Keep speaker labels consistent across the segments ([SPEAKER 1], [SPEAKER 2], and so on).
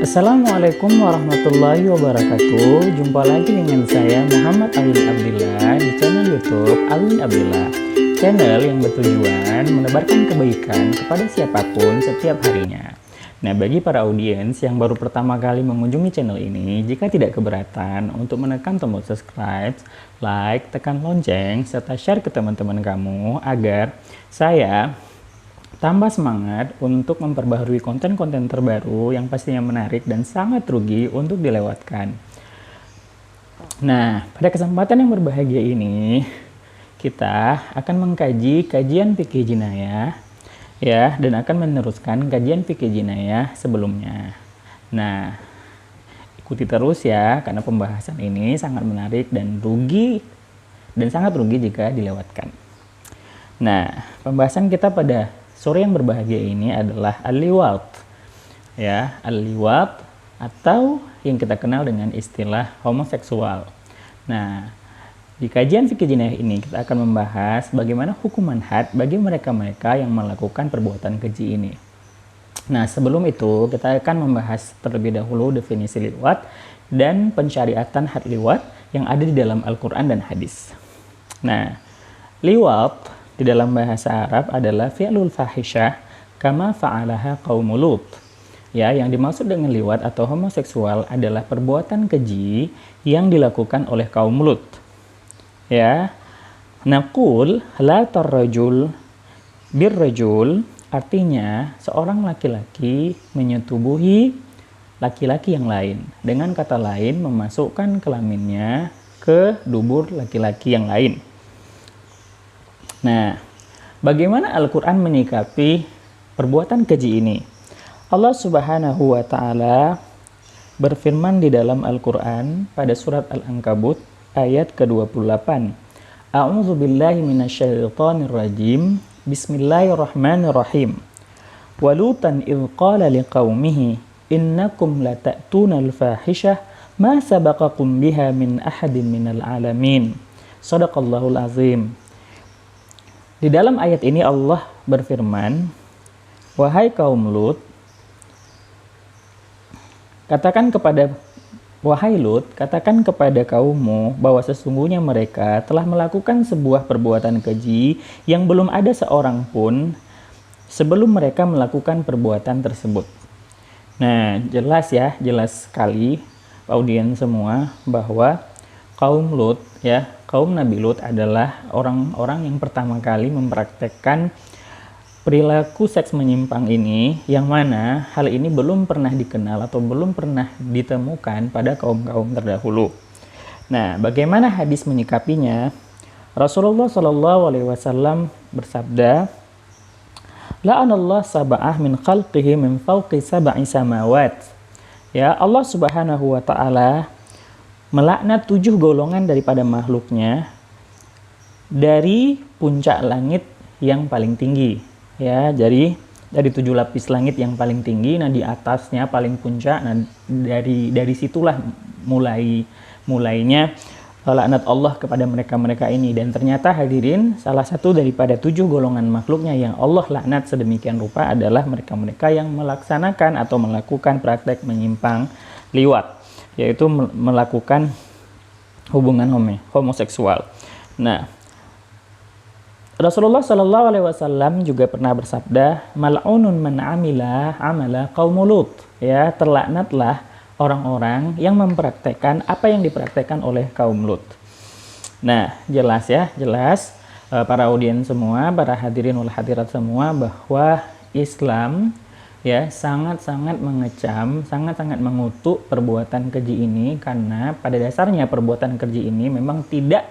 [SPEAKER 1] Assalamualaikum warahmatullahi wabarakatuh. Jumpa lagi dengan saya Muhammad Alwin Abdillah di channel YouTube Alwin Abdillah, channel yang bertujuan menebarkan kebaikan kepada siapapun setiap harinya. Nah, bagi para audiens yang baru pertama kali mengunjungi channel ini, jika tidak keberatan untuk menekan tombol subscribe, like, tekan lonceng, serta share ke teman-teman kamu agar saya tambah semangat untuk memperbaharui konten-konten terbaru yang pastinya menarik dan sangat rugi untuk dilewatkan. Nah, pada kesempatan yang berbahagia ini, kita akan mengkaji kajian fikih jinayah ya, dan akan meneruskan kajian fikih jinayah sebelumnya. Nah, ikuti terus ya, karena pembahasan ini sangat menarik dan sangat rugi jika dilewatkan. Nah, pembahasan kita pada sore yang berbahagia ini adalah al-liwat, ya, al-liwat atau yang kita kenal dengan istilah homoseksual. Nah, di kajian fikih jinayah ini kita akan membahas bagaimana hukuman had bagi mereka-mereka yang melakukan perbuatan keji ini. Nah, sebelum itu kita akan membahas terlebih dahulu definisi liwat dan pensyariatan had liwat yang ada di dalam Al-Quran dan hadis. Nah, liwat di dalam bahasa Arab adalah fi'lul fahisyah kama fa'alaha qaumul Lut. Ya, yang dimaksud dengan liwat atau homoseksual adalah perbuatan keji yang dilakukan oleh kaum Lut. Ya. Naqul la tarrajul birrajul, artinya seorang laki-laki menyetubuhi laki-laki yang lain. Dengan kata lain, memasukkan kelaminnya ke dubur laki-laki yang lain. Nah, bagaimana Al-Quran menyikapi perbuatan keji ini? Allah Subhanahu wa Ta'ala berfirman di dalam Al-Quran pada surat Al-Ankabut ayat ke-28. A'udzu billahi minasyaitonir rajim. Bismillahirrahmanirrahim. Walutan idz qala liqaumihi innakum lata'tunal fahisyah ma sabaqakum biha min ahadin minal alamin. Shadaqallahul azim. Di dalam ayat ini Allah berfirman, wahai kaum Lut, wahai Lut, katakan kepada kaummu bahwa sesungguhnya mereka telah melakukan sebuah perbuatan keji yang belum ada seorang pun sebelum mereka melakukan perbuatan tersebut. Nah, jelas ya, jelas sekali audiens semua bahwa kaum Lut, ya, kaum Nabi Lut adalah orang-orang yang pertama kali mempraktekkan perilaku seks menyimpang ini, yang mana hal ini belum pernah dikenal atau belum pernah ditemukan pada kaum-kaum terdahulu. Nah, bagaimana hadis menyikapinya? Rasulullah Shallallahu Alaihi Wasallam bersabda, la'anallah sab'ah min khalqihi min fawqi sab'i samawat. Ya, Allah Subhanahu wa Ta'ala melaknat 7 golongan daripada makhluknya dari puncak langit yang paling tinggi, ya, dari 7 lapis langit yang paling tinggi. Nah, di atasnya paling puncak. Nah, dari situlah mulainya laknat Allah kepada mereka ini. Dan ternyata hadirin, salah satu daripada 7 golongan makhluknya yang Allah laknat sedemikian rupa adalah mereka-mereka yang melaksanakan atau melakukan praktek menyimpang liwat, yaitu melakukan hubungan homoseksual. Nah, Rasulullah Shallallahu Alaihi Wasallam juga pernah bersabda, mal'unun man amila amala qaumul Lut. Ya, terlaknatlah orang-orang yang mempraktekkan apa yang dipraktekkan oleh kaum Lut. Nah, jelas ya, jelas para audiens semua, para hadirin wal hadirat semua, bahwa Islam ya sangat-sangat mengecam, sangat-sangat mengutuk perbuatan keji ini, karena pada dasarnya perbuatan keji ini memang tidak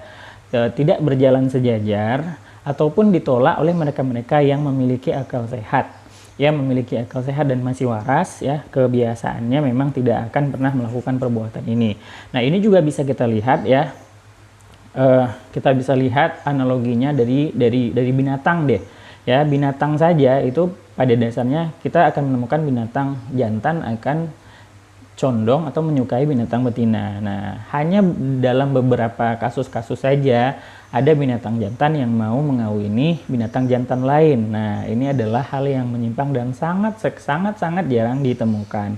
[SPEAKER 1] berjalan sejajar ataupun ditolak oleh mereka-mereka yang memiliki akal sehat. Ya, memiliki akal sehat dan masih waras, ya, kebiasaannya memang tidak akan pernah melakukan perbuatan ini. Nah, ini juga bisa kita lihat ya. Kita bisa lihat analoginya dari binatang deh. Ya, binatang saja itu pada dasarnya kita akan menemukan binatang jantan akan condong atau menyukai binatang betina. Nah, hanya dalam beberapa kasus-kasus saja ada binatang jantan yang mau mengawini binatang jantan lain. Nah, ini adalah hal yang menyimpang dan sangat jarang ditemukan.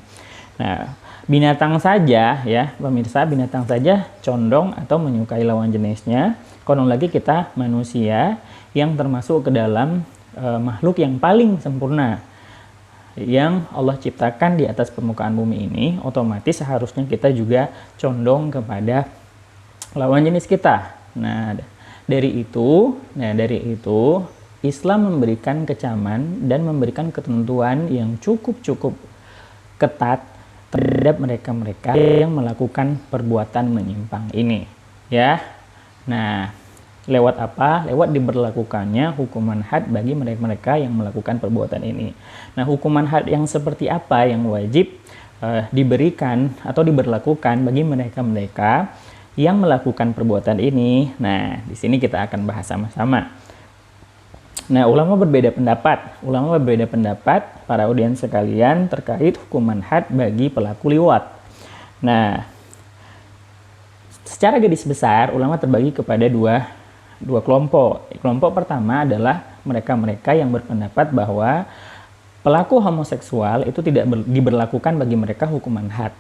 [SPEAKER 1] Nah, binatang saja ya, pemirsa, binatang saja condong atau menyukai lawan jenisnya. Konon lagi kita manusia yang termasuk ke dalam makhluk yang paling sempurna yang Allah ciptakan di atas permukaan bumi ini, otomatis seharusnya kita juga condong kepada lawan jenis kita. Nah, dari itu Islam memberikan kecaman dan memberikan ketentuan yang cukup ketat terhadap mereka-mereka yang melakukan perbuatan menyimpang ini, ya. Nah, lewat apa? Lewat diberlakukannya hukuman had bagi mereka-mereka yang melakukan perbuatan ini. Nah, hukuman had yang seperti apa yang wajib diberikan atau diberlakukan bagi mereka-mereka yang melakukan perbuatan ini? Nah, di sini kita akan bahas sama-sama. Nah, ulama berbeda pendapat para audiens sekalian terkait hukuman had bagi pelaku liwat. Nah, secara garis besar ulama terbagi kepada dua kelompok. Kelompok pertama adalah mereka-mereka yang berpendapat bahwa pelaku homoseksual itu tidak diberlakukan bagi mereka hukuman had.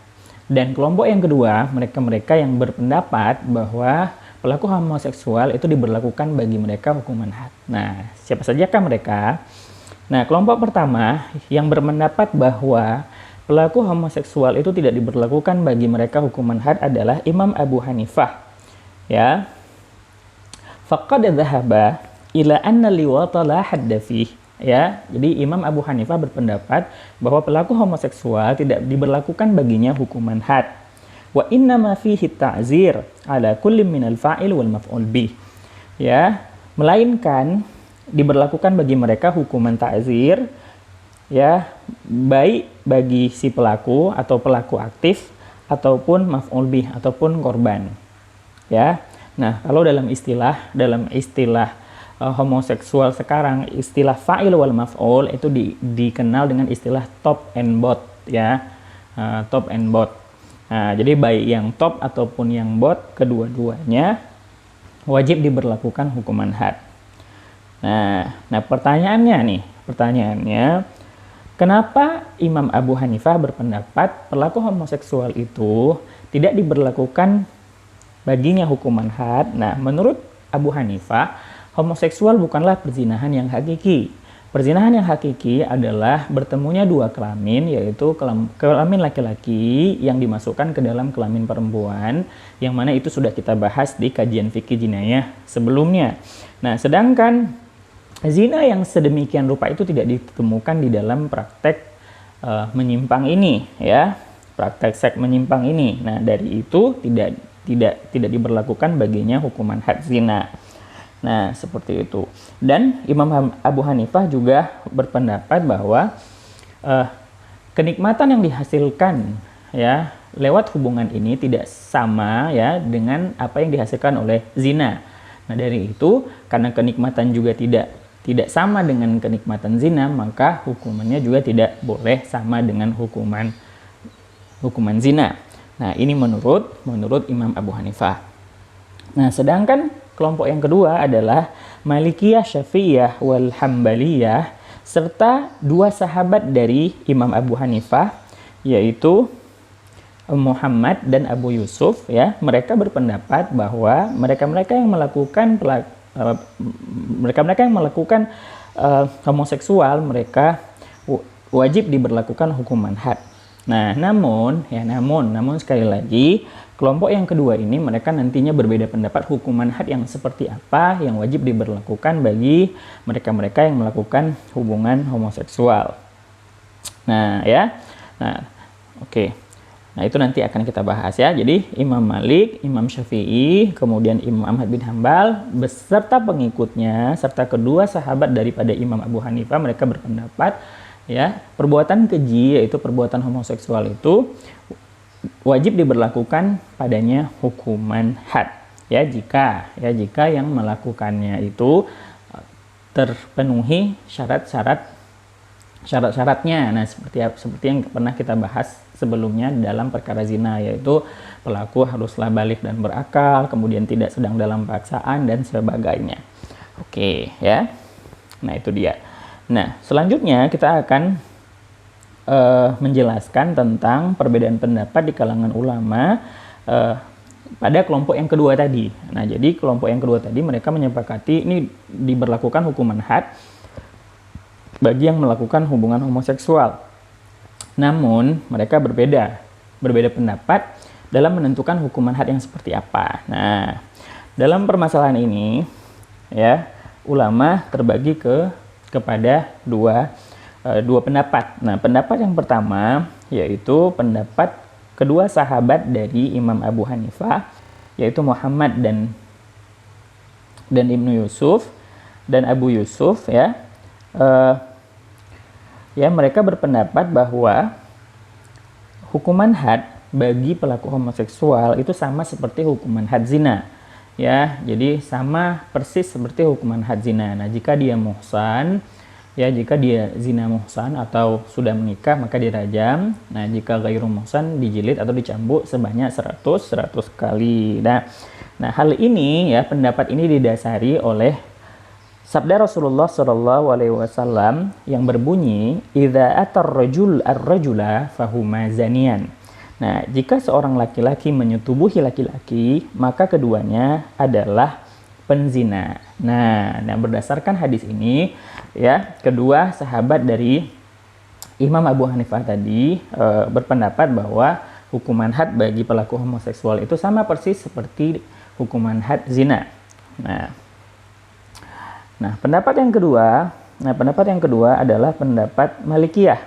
[SPEAKER 1] Dan kelompok yang kedua, mereka-mereka yang berpendapat bahwa pelaku homoseksual itu diberlakukan bagi mereka hukuman had. Nah, siapa sajakah mereka? Nah, kelompok pertama yang berpendapat bahwa pelaku homoseksual itu tidak diberlakukan bagi mereka hukuman had adalah Imam Abu Hanifah. Ya. Faqad dhahaba ila anna liwata la hadda fih. Ya, jadi Imam Abu Hanifah berpendapat bahwa pelaku homoseksual tidak diberlakukan baginya hukuman had. Wa inna ma fihi ta'zir ala kulli minal fa'il wal maf'ul bih. Ya, melainkan diberlakukan bagi mereka hukuman ta'zir ya, baik bagi si pelaku atau pelaku aktif ataupun maf'ul bih ataupun korban. Ya. Nah, kalau dalam istilah homoseksual sekarang, istilah fa'il wal maf'ul itu dikenal dengan istilah top and bot ya. Top and bot. Nah, jadi baik yang top ataupun yang bot, kedua-duanya wajib diberlakukan hukuman had. Nah, pertanyaannya, kenapa Imam Abu Hanifah berpendapat pelaku homoseksual itu tidak diberlakukan baginya hukuman had? Nah, menurut Abu Hanifah, homoseksual bukanlah perzinahan yang hakiki. Perzinahan yang hakiki adalah bertemunya dua kelamin, yaitu kelamin laki-laki yang dimasukkan ke dalam kelamin perempuan, yang mana itu sudah kita bahas di kajian fikih jinayah sebelumnya. Nah, sedangkan zina yang sedemikian rupa itu tidak ditemukan di dalam praktek menyimpang ini, ya, praktek seks menyimpang ini. Nah, dari itu tidak diberlakukan baginya hukuman had zina. Nah, seperti itu. Dan Imam Abu Hanifah juga berpendapat bahwa kenikmatan yang dihasilkan ya lewat hubungan ini tidak sama ya dengan apa yang dihasilkan oleh zina. Nah, dari itu karena kenikmatan juga tidak sama dengan kenikmatan zina, maka hukumannya juga tidak boleh sama dengan hukuman zina. Nah, ini menurut Imam Abu Hanifah. Nah, sedangkan kelompok yang kedua adalah Malikiyah, Syafi'iyah, wal Hambaliyah, serta dua sahabat dari Imam Abu Hanifah, yaitu Muhammad dan Abu Yusuf. Ya, mereka berpendapat bahwa mereka-mereka yang melakukan homoseksual, mereka wajib diberlakukan hukuman had. Nah, namun sekali lagi, kelompok yang kedua ini mereka nantinya berbeda pendapat hukuman had yang seperti apa yang wajib diberlakukan bagi mereka-mereka yang melakukan hubungan homoseksual. Nah, ya. Nah, oke. Nah, itu nanti akan kita bahas ya. Jadi, Imam Malik, Imam Syafi'i, kemudian Imam Ahmad bin Hambal beserta pengikutnya serta kedua sahabat daripada Imam Abu Hanifah, mereka berpendapat ya, perbuatan keji yaitu perbuatan homoseksual itu wajib diberlakukan padanya hukuman had ya jika yang melakukannya itu terpenuhi syarat-syaratnya. Nah, seperti yang pernah kita bahas sebelumnya dalam perkara zina, yaitu pelaku haruslah balik dan berakal, kemudian tidak sedang dalam paksaan dan sebagainya. Oke ya. Nah, itu dia. Nah, selanjutnya kita akan menjelaskan tentang perbedaan pendapat di kalangan ulama pada kelompok yang kedua tadi. Nah, jadi kelompok yang kedua tadi mereka menyepakati ini diberlakukan hukuman had bagi yang melakukan hubungan homoseksual. Namun, mereka berbeda pendapat dalam menentukan hukuman had yang seperti apa. Nah, dalam permasalahan ini, ya, ulama terbagi kepada dua pendapat. Nah, pendapat yang pertama yaitu pendapat kedua sahabat dari Imam Abu Hanifah, yaitu Muhammad dan Ibnu Yusuf dan Abu Yusuf, ya. Mereka berpendapat bahwa hukuman had bagi pelaku homoseksual itu sama seperti hukuman had zina. Ya, jadi sama persis seperti hukuman had zina. Nah, jika dia muhsan, ya, jika dia zina muhsan atau sudah menikah maka dirajam. Nah, jika ghairu muhsan dijilid atau dicambuk sebanyak 100 kali. Nah, hal ini, ya, pendapat ini didasari oleh sabda Rasulullah SAW yang berbunyi, "Idza atar rajul ar-rajula fahuma zaniyan." Nah, jika seorang laki-laki menyetubuhi laki-laki, maka keduanya adalah penzina. Nah, berdasarkan hadis ini, ya, kedua sahabat dari Imam Abu Hanifah tadi berpendapat bahwa hukuman had bagi pelaku homoseksual itu sama persis seperti hukuman had zina. Nah, pendapat yang kedua adalah pendapat Malikiyah,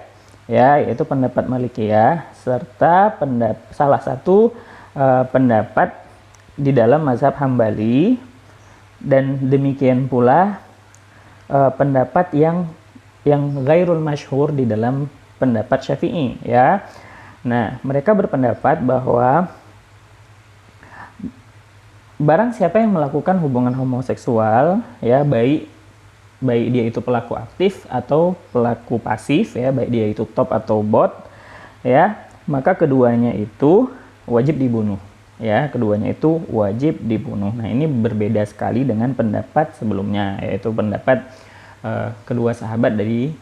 [SPEAKER 1] ya, yaitu pendapat Malikiyah serta salah satu pendapat di dalam mazhab Hambali, dan demikian pula pendapat yang ghairul masyhur di dalam pendapat Syafi'i, ya. Nah, mereka berpendapat bahwa barang siapa yang melakukan hubungan homoseksual, ya, baik dia itu pelaku aktif atau pelaku pasif, ya, baik dia itu top atau bot, ya, maka keduanya itu wajib dibunuh, ya, keduanya itu wajib dibunuh. Nah, ini berbeda sekali dengan pendapat sebelumnya, yaitu pendapat kedua sahabat dari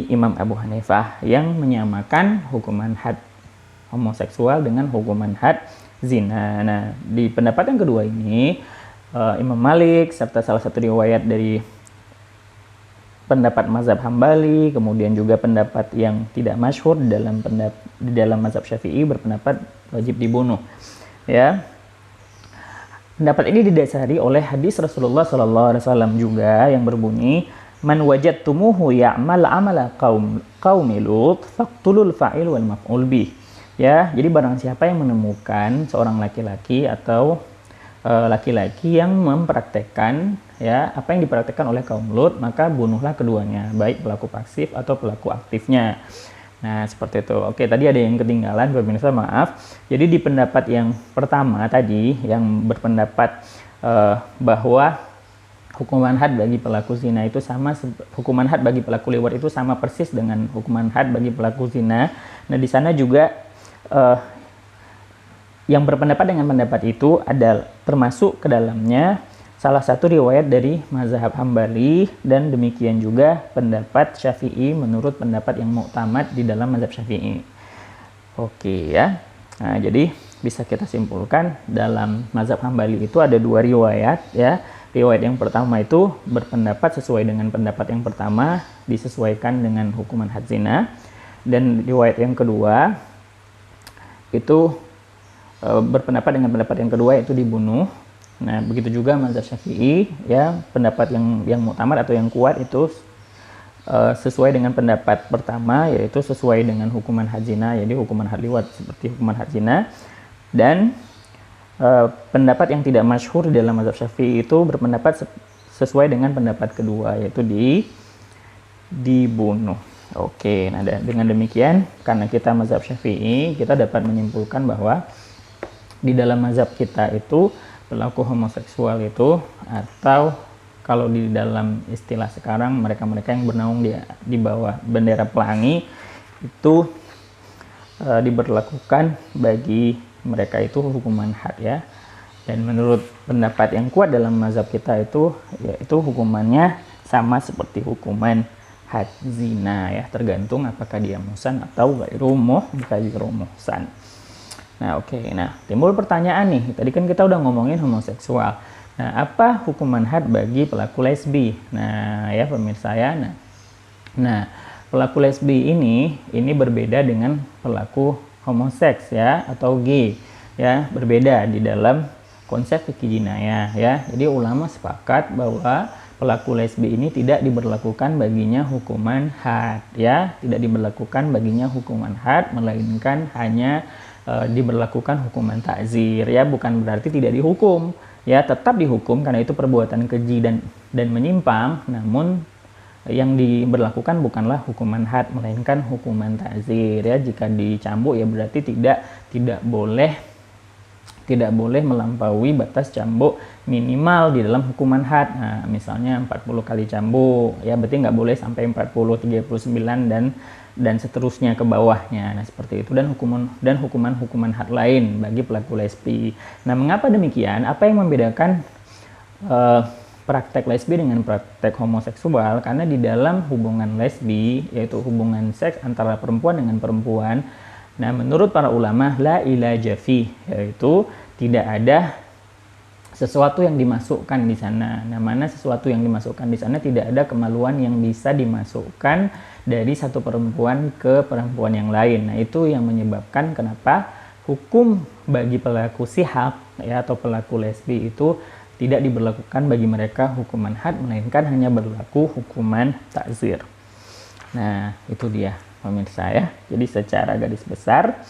[SPEAKER 1] Imam Abu Hanifah yang menyamakan hukuman had homoseksual dengan hukuman had zina. Nah, di pendapat yang kedua ini Imam Malik serta salah satu riwayat dari pendapat mazhab Hambali, kemudian juga pendapat yang tidak masyhur di dalam mazhab Syafi'i berpendapat wajib dibunuh, ya. Pendapat ini didasari oleh hadis Rasulullah SAW juga yang berbunyi, "Man wajadtumuhu ya'mal amala qaumi Lut faqtulul fa'il wal maf'ul bih." Ya, jadi barang siapa yang menemukan seorang laki-laki atau laki-laki yang mempraktekkan, ya, apa yang dipraktekkan oleh kaum Lut, maka bunuhlah keduanya, baik pelaku pasif atau pelaku aktifnya. Nah, seperti itu. Oke, tadi ada yang ketinggalan, pemirsa, maaf. Jadi di pendapat yang pertama tadi yang berpendapat bahwa hukuman had bagi pelaku zina itu hukuman had bagi pelaku liwat itu sama persis dengan hukuman had bagi pelaku zina. Nah, di sana juga yang berpendapat dengan pendapat itu adalah termasuk ke dalamnya salah satu riwayat dari mazhab Hambali, dan demikian juga pendapat Syafi'i menurut pendapat yang mu'tamad di dalam mazhab Syafi'i. Oke, ya. Nah, jadi bisa kita simpulkan dalam mazhab Hambali itu ada dua riwayat, ya. Riwayat yang pertama itu berpendapat sesuai dengan pendapat yang pertama, disesuaikan dengan hukuman had zina, dan riwayat yang kedua itu berpendapat dengan pendapat yang kedua, yaitu dibunuh. Nah, begitu juga mazhab Syafi'i, ya, pendapat yang mu'tamad atau yang kuat itu sesuai dengan pendapat pertama, yaitu sesuai dengan hukuman had zina, jadi hukuman had liwat seperti hukuman had zina. Dan pendapat yang tidak masyhur di dalam mazhab Syafi'i itu berpendapat sesuai dengan pendapat kedua, yaitu dibunuh. Oke, nah dengan demikian, karena kita mazhab Syafi'i, kita dapat menyimpulkan bahwa di dalam mazhab kita itu pelaku homoseksual itu, atau kalau di dalam istilah sekarang mereka-mereka yang bernaung di bawah bendera pelangi itu diberlakukan bagi mereka itu hukuman had, ya. Dan menurut pendapat yang kuat dalam mazhab kita itu, yaitu hukumannya sama seperti hukuman had zina ya, tergantung apakah dia muhsan atau ghairu muhsan. Nah, oke. Nah, timbul pertanyaan nih. Tadi kan kita udah ngomongin homoseksual. Nah, apa hukuman had bagi pelaku lesbi? Nah, ya pemirsa ya. Nah, pelaku lesbi ini berbeda dengan pelaku homoseks ya atau gay ya, berbeda di dalam konsep fikih jinayah ya. Jadi ulama sepakat bahwa pelaku lesbi ini tidak diberlakukan baginya hukuman had ya, tidak diberlakukan baginya hukuman had, melainkan hanya diberlakukan hukuman takzir ya, bukan berarti tidak dihukum ya, tetap dihukum karena itu perbuatan keji dan menyimpang, namun yang diberlakukan bukanlah hukuman had melainkan hukuman takzir ya. Jika dicambuk ya berarti tidak boleh melampaui batas cambuk minimal di dalam hukuman had. Nah, misalnya 40 kali cambuk ya, berarti nggak boleh sampai 40, 39 dan seterusnya ke bawahnya. Nah, seperti itu, dan hukuman had lain bagi pelaku lesbi. Nah, mengapa demikian? Apa yang membedakan praktek lesbi dengan praktek homoseksual? Karena di dalam hubungan lesbi, yaitu hubungan seks antara perempuan dengan perempuan, nah menurut para ulama la ilaja fi, yaitu tidak ada sesuatu yang dimasukkan di sana. Nah, mana sesuatu yang dimasukkan di sana, tidak ada kemaluan yang bisa dimasukkan dari satu perempuan ke perempuan yang lain. Nah, itu yang menyebabkan kenapa hukum bagi pelaku sihab ya atau pelaku lesbi itu tidak diberlakukan bagi mereka hukuman had, melainkan hanya berlaku hukuman takzir. Nah, itu dia pemirsa ya. Jadi secara garis besar,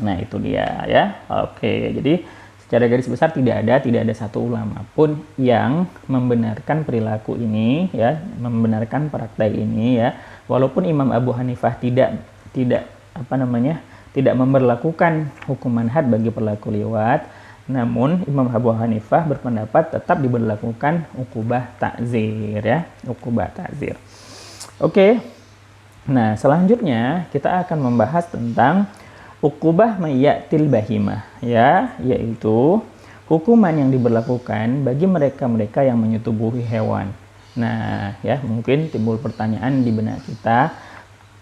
[SPEAKER 1] nah itu dia ya. Oke, jadi secara garis besar tidak ada satu ulama pun yang membenarkan perilaku ini ya, membenarkan praktek ini ya. Walaupun Imam Abu Hanifah tidak memberlakukan hukuman had bagi pelaku liwat, namun Imam Abu Hanifah berpendapat tetap diberlakukan ukubah takzir ya, ukubah takzir. Oke. Nah, selanjutnya kita akan membahas tentang ukubah mayyatil bahimah ya, yaitu hukuman yang diberlakukan bagi mereka-mereka yang menyetubuhi hewan. Nah, ya mungkin timbul pertanyaan di benak kita,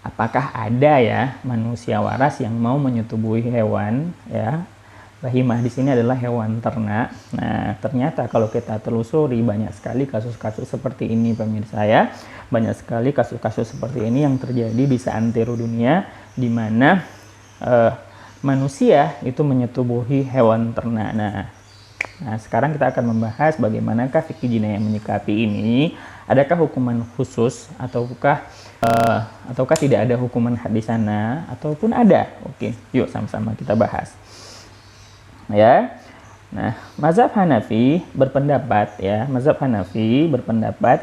[SPEAKER 1] apakah ada ya manusia waras yang mau menyetubuhi hewan ya? Bahimah di sini adalah hewan ternak. Nah, ternyata kalau kita telusuri banyak sekali kasus-kasus seperti ini pemirsa ya. Banyak sekali kasus-kasus seperti ini yang terjadi di seantero dunia, di mana manusia itu menyetubuhi hewan ternak. Nah, sekarang kita akan membahas bagaimanakah fikih jinayah menyikapi ini. Adakah hukuman khusus ataukah tidak ada hukuman had di sana, ataupun ada? Oke, yuk sama-sama kita bahas. Ya. Nah, mazhab Hanafi berpendapat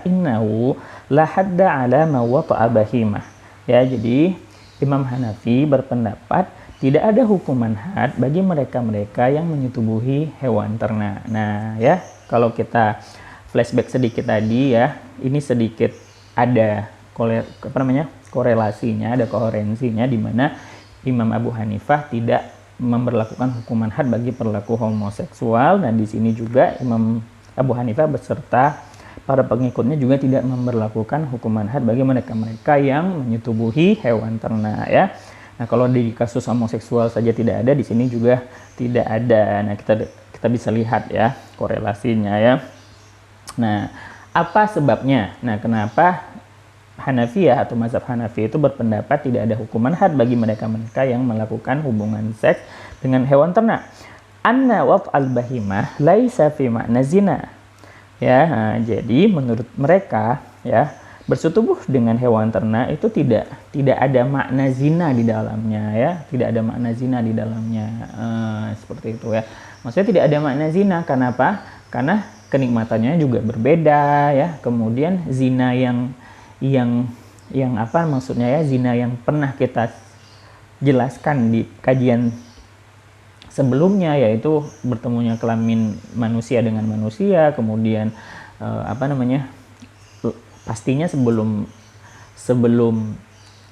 [SPEAKER 1] innahu la hadda ala ma wata'a bahimah. Ya, jadi Imam Hanafi berpendapat tidak ada hukuman had bagi mereka-mereka yang menyetubuhi hewan ternak. Nah, ya, kalau kita flashback sedikit tadi ya, ini sedikit ada korelasinya, ada koherensinya di mana Imam Abu Hanifah tidak memberlakukan hukuman had bagi perilaku homoseksual. Dan di sini juga Imam Abu Hanifah beserta para pengikutnya juga tidak memberlakukan hukuman had bagi mereka-mereka yang menyetubuhi hewan ternak ya. Nah, kalau di kasus homoseksual saja tidak ada, di sini juga tidak ada. Nah, kita bisa lihat ya korelasinya ya. Nah, apa sebabnya? Nah, kenapa Hanafiyah atau mazhab Hanafi itu berpendapat tidak ada hukuman had bagi mereka-mereka yang melakukan hubungan seks dengan hewan ternak? Anna waf'al bahimah laisa fi ma'na zina. Ya, nah, jadi menurut mereka ya, bersetubuh dengan hewan ternak itu tidak ada makna zina di dalamnya ya, tidak ada makna zina di dalamnya, seperti itu ya. Maksudnya tidak ada makna zina, karena apa? Karena kenikmatannya juga berbeda ya. Kemudian zina yang apa maksudnya ya, zina yang pernah kita jelaskan di kajian sebelumnya, yaitu bertemunya kelamin manusia dengan manusia, kemudian pastinya sebelum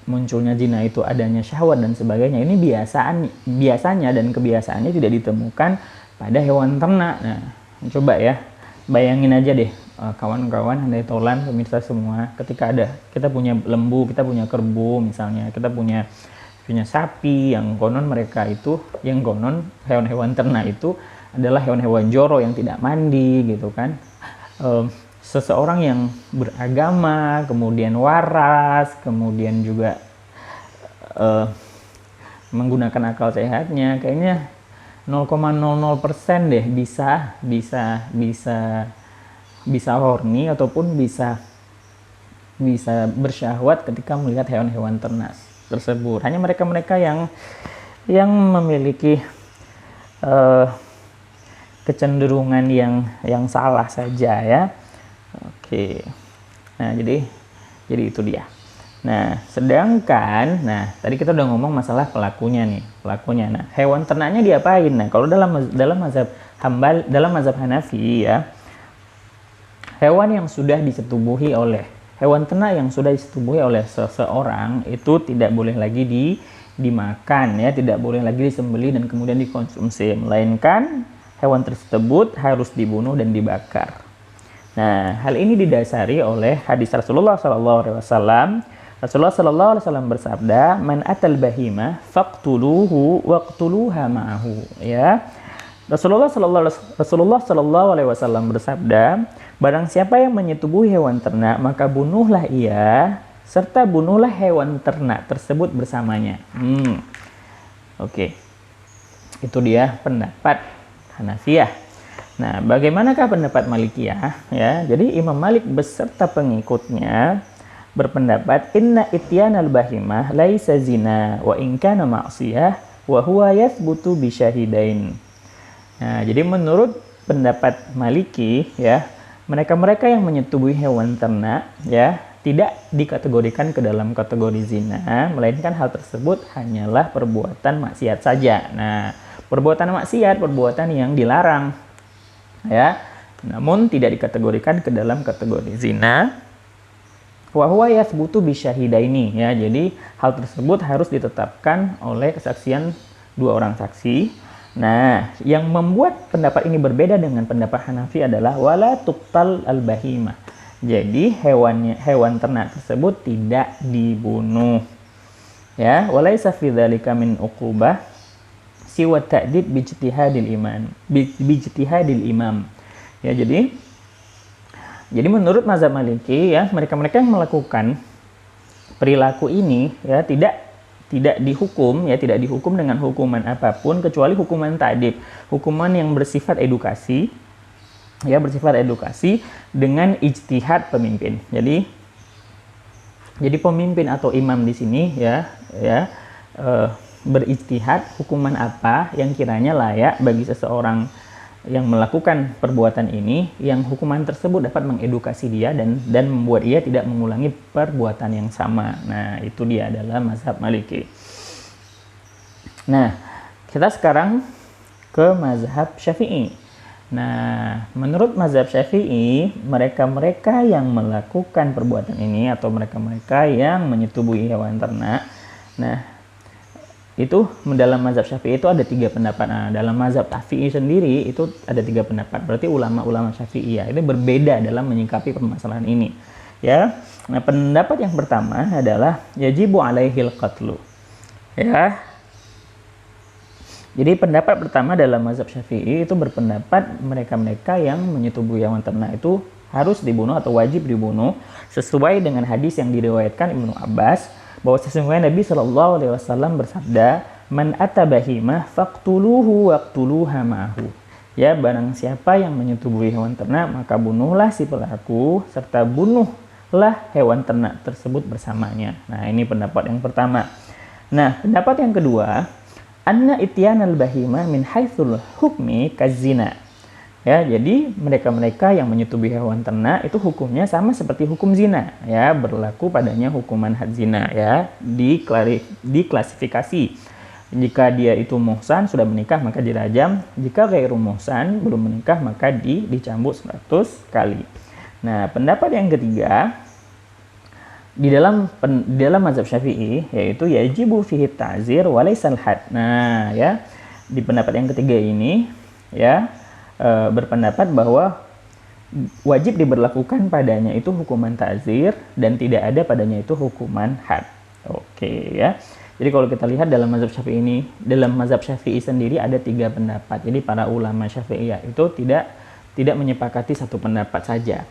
[SPEAKER 1] munculnya zina itu adanya syahwat dan sebagainya. Ini biasanya dan kebiasaannya tidak ditemukan pada hewan ternak. Nah, coba ya bayangin aja deh, kawan-kawan handai tolan pemirsa semua, ketika kita punya lembu, kita punya kerbau misalnya, kita punya sapi yang konon mereka itu, yang konon hewan-hewan ternak itu adalah hewan-hewan joro yang tidak mandi gitu kan. Seseorang yang beragama, kemudian waras, kemudian juga menggunakan akal sehatnya, kayaknya 0,00% deh bisa horny ataupun bisa bersyahwat ketika melihat hewan-hewan ternak tersebut. Hanya mereka-mereka yang memiliki kecenderungan yang salah saja ya. Oke. Nah, jadi itu dia. Nah, sedangkan tadi kita udah ngomong masalah pelakunya nih, Nah, hewan ternaknya diapain? Nah, kalau dalam mazhab Hanafi ya, hewan ternak yang sudah disetubuhi oleh seseorang itu tidak boleh lagi dimakan ya, tidak boleh lagi disembelih dan kemudian dikonsumsi, melainkan hewan tersebut harus dibunuh dan dibakar. Nah, hal ini didasari oleh hadis Rasulullah SAW. Rasulullah SAW bersabda, "Man atal bahima faqtuluhu waqtuluha ma'ahu." Ya. Rasulullah SAW bersabda, barang siapa yang menyetubuhi hewan ternak, maka bunuhlah ia serta bunuhlah hewan ternak tersebut bersamanya. Oke. Itu dia pendapat Hanafiyah. Nah, bagaimanakah pendapat Malikiyah? Ya, jadi Imam Malik beserta pengikutnya berpendapat inna ityanal bahimah laisa zina wa in kana ma'siyah wa huwa yathbutu bi syahidain. Nah, jadi menurut pendapat Maliki ya, mereka-mereka yang menyetubuhi hewan ternak ya tidak dikategorikan ke dalam kategori zina, melainkan hal tersebut hanyalah perbuatan maksiat saja. Nah, perbuatan maksiat, perbuatan yang dilarang ya, namun tidak dikategorikan ke dalam kategori zina. Wa huwa yathbutu bi syahidaini ya, jadi hal tersebut harus ditetapkan oleh kesaksian 2 orang saksi. Nah, yang membuat pendapat ini berbeda dengan pendapat Hanafi adalah wala tuqtal al-bahimah. Jadi hewan ternak tersebut tidak dibunuh. Ya, walaisa fi dzalika min uqubah siwa ta'dib bi ijtihadil imam. Ya, jadi menurut mazhab Maliki ya, mereka-mereka yang melakukan perilaku ini ya tidak dihukum dengan hukuman apapun kecuali hukuman ta'dib, hukuman yang bersifat edukasi ya, dengan ijtihad pemimpin. Jadi pemimpin atau imam di sini ya berijtihad hukuman apa yang kiranya layak bagi seseorang yang melakukan perbuatan ini, yang hukuman tersebut dapat mengedukasi dia dan membuat ia tidak mengulangi perbuatan yang sama. Nah, itu dia adalah mazhab Maliki. Nah, kita sekarang ke mazhab Syafi'i. Nah, menurut mazhab Syafi'i, mereka-mereka yang melakukan perbuatan ini atau mereka-mereka yang menyetubuhi hewan ternak, nah itu dalam mazhab Syafi'i itu ada 3 pendapat. Nah, dalam mazhab Syafi'i sendiri itu ada 3 pendapat. Berarti ulama-ulama Syafi'i ya, itu berbeda dalam menyikapi permasalahan ini. Ya. Nah, pendapat yang pertama adalah yajibu alaihil qatlu. Ya. Jadi pendapat pertama dalam mazhab Syafi'i itu berpendapat mereka-mereka yang menyetubuhi hewan ternak itu harus dibunuh atau wajib dibunuh sesuai dengan hadis yang diriwayatkan Ibnu Abbas bahwa sesungguhnya Nabi SAW bersabda, man atabahimah faqtuluhu waqtuluha ma'ahu. Ya, barang siapa yang menyetubuhi hewan ternak, maka bunuhlah si pelaku serta bunuhlah hewan ternak tersebut bersamanya. Nah, ini pendapat yang pertama. Nah, pendapat yang kedua, anna ityanal bahimah min haitsul hukmi kazina. Ya, jadi mereka-mereka yang menyetubuhi hewan ternak itu hukumnya sama seperti hukum zina, ya, berlaku padanya hukuman had zina, ya, diklasifikasi. Jika dia itu muhsan sudah menikah maka dirajam, jika ghairu muhsan belum menikah maka dicambuk 100 kali. Nah, pendapat yang ketiga di dalam mazhab Syafi'i yaitu yajibu fihi ta'zir wa laysal had. Nah, ya, di pendapat yang ketiga ini ya berpendapat bahwa wajib diberlakukan padanya itu hukuman ta'zir dan tidak ada padanya itu hukuman had. Oke ya. Jadi kalau kita lihat dalam mazhab Syafi'i ini, dalam mazhab Syafi'i sendiri ada 3 pendapat. Jadi para ulama Syafi'iyah itu tidak menyepakati satu pendapat saja,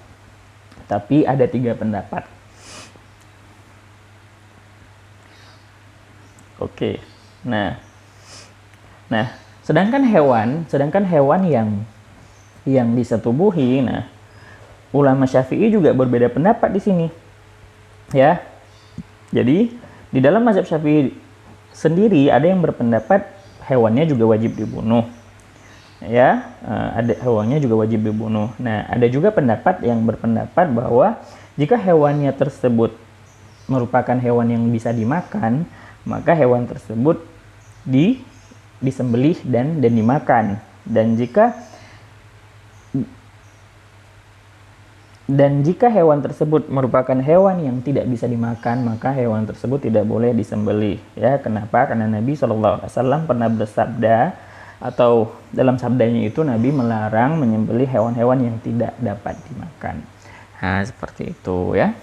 [SPEAKER 1] tapi ada 3 pendapat. Oke. Nah, sedangkan hewan yang disetubuhi, nah ulama Syafi'i juga berbeda pendapat di sini. Ya. Jadi di dalam mazhab Syafi'i sendiri ada yang berpendapat hewannya juga wajib dibunuh. Ya, ada hewannya juga wajib dibunuh. Nah, ada juga pendapat yang berpendapat bahwa jika hewannya tersebut merupakan hewan yang bisa dimakan, maka hewan tersebut disembelih dan dimakan. Dan jika hewan tersebut merupakan hewan yang tidak bisa dimakan, maka hewan tersebut tidak boleh disembelih. Ya, kenapa? Karena Nabi SAW pernah bersabda, atau dalam sabdanya itu Nabi melarang menyembelih hewan-hewan yang tidak dapat dimakan. Nah, seperti itu ya.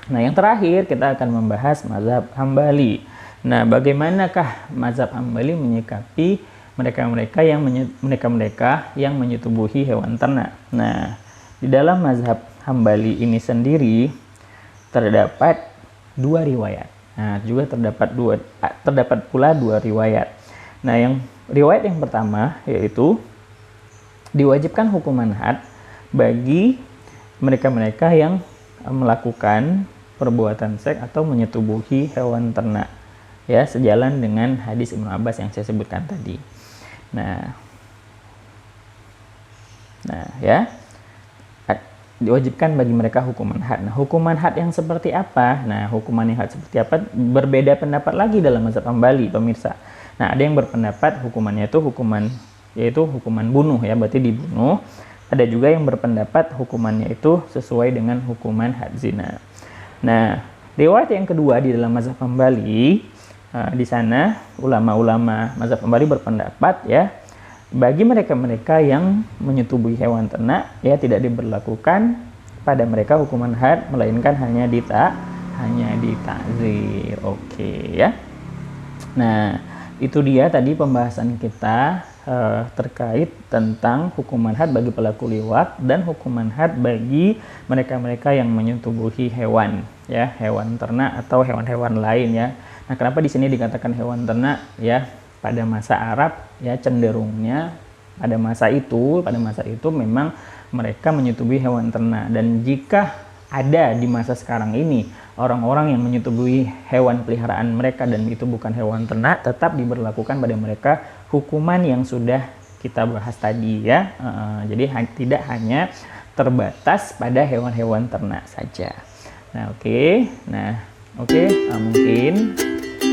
[SPEAKER 1] Nah, yang terakhir kita akan membahas mazhab Hambali. Nah, bagaimanakah mazhab Hambali menyikapi mereka-mereka yang menyetubuhi hewan ternak? Nah, di dalam mazhab Hambali ini sendiri terdapat 2 riwayat. Nah, juga terdapat pula 2 riwayat. Nah, riwayat yang pertama yaitu diwajibkan hukuman had bagi mereka-mereka yang melakukan perbuatan seks atau menyetubuhi hewan ternak. Ya, sejalan dengan hadis Ibnu Abbas yang saya sebutkan tadi. Nah ya. Diwajibkan bagi mereka hukuman had. Nah, hukuman had yang seperti apa? Nah, hukuman yang had seperti apa? Berbeda pendapat lagi dalam mazhab Hambali, pemirsa. Nah, ada yang berpendapat hukumannya itu hukuman bunuh ya, berarti dibunuh. Ada juga yang berpendapat hukumannya itu sesuai dengan hukuman had zina. Nah, riwayat yang kedua di dalam mazhab Hambali, di sana ulama-ulama mazhab Hambali berpendapat ya, bagi mereka-mereka yang menyetubuhi hewan ternak ya tidak diberlakukan pada mereka hukuman had, melainkan hanya ditakzir. Oke ya. Nah, itu dia tadi pembahasan kita terkait tentang hukuman had bagi pelaku liwat dan hukuman had bagi mereka-mereka yang menyetubuhi hewan ya, hewan ternak atau hewan-hewan lain ya. Nah, kenapa di sini dikatakan hewan ternak ya? Pada masa Arab ya cenderungnya pada masa itu memang mereka menyetubuhi hewan ternak, dan jika ada di masa sekarang ini orang-orang yang menyetubuhi hewan peliharaan mereka dan itu bukan hewan ternak, tetap diberlakukan pada mereka hukuman yang sudah kita bahas tadi ya. Jadi tidak hanya terbatas pada hewan-hewan ternak saja. Nah, oke. Mungkin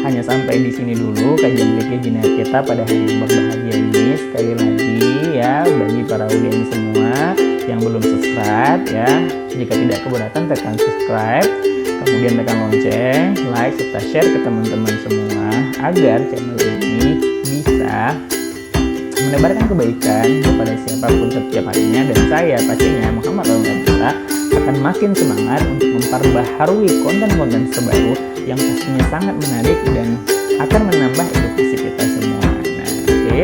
[SPEAKER 1] hanya sampai di sini dulu kajian fikih jinayah kita pada hari yang berbahagia ini. Sekali lagi ya, bagi para audiens semua yang belum subscribe ya, jika tidak keberatan tekan subscribe, kemudian tekan lonceng, like serta share ke teman-teman semua agar channel ini bisa menebarkan kebaikan kepada siapapun setiap harinya, dan saya pastinya Muhammad Al-Mu'la akan makin semangat untuk memperbaharui konten-konten terbaru yang pastinya sangat menarik dan akan menambah edukasi kita semua. Nah, oke.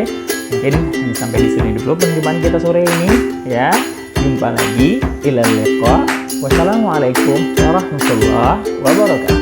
[SPEAKER 1] Mungkin sampai di sini dulu perjumpaan kita sore ini ya. Jumpa lagi. Ilal liqa. Wassalamualaikum warahmatullahi wabarakatuh.